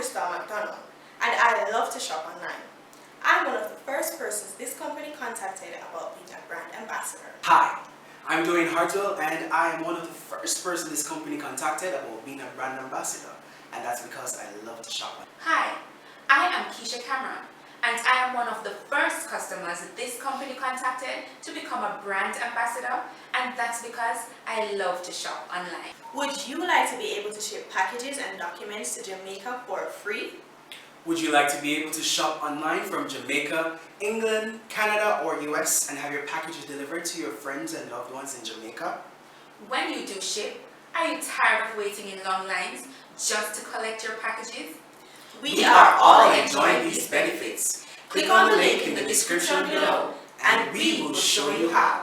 Crystal McDonald, and I love to shop online. I'm one of the first persons this company contacted about being a brand ambassador. Hi, I'm Dwayne Hartwell, and I am one of the first persons this company contacted about being a brand ambassador, and that's because I love to shop. Hi, I am Keisha Cameron, and I am one of the first customers this company contacted to become a brand ambassador, and that's because I love to shop online. Would you like to be able to ship packages and documents to Jamaica for free? Would you like to be able to shop online from Jamaica, England, Canada, or US and have your packages delivered to your friends and loved ones in Jamaica? When you do ship, are you tired of waiting in long lines just to collect your packages? We are all enjoying these benefits. Click on the link in the description below and we will show you how.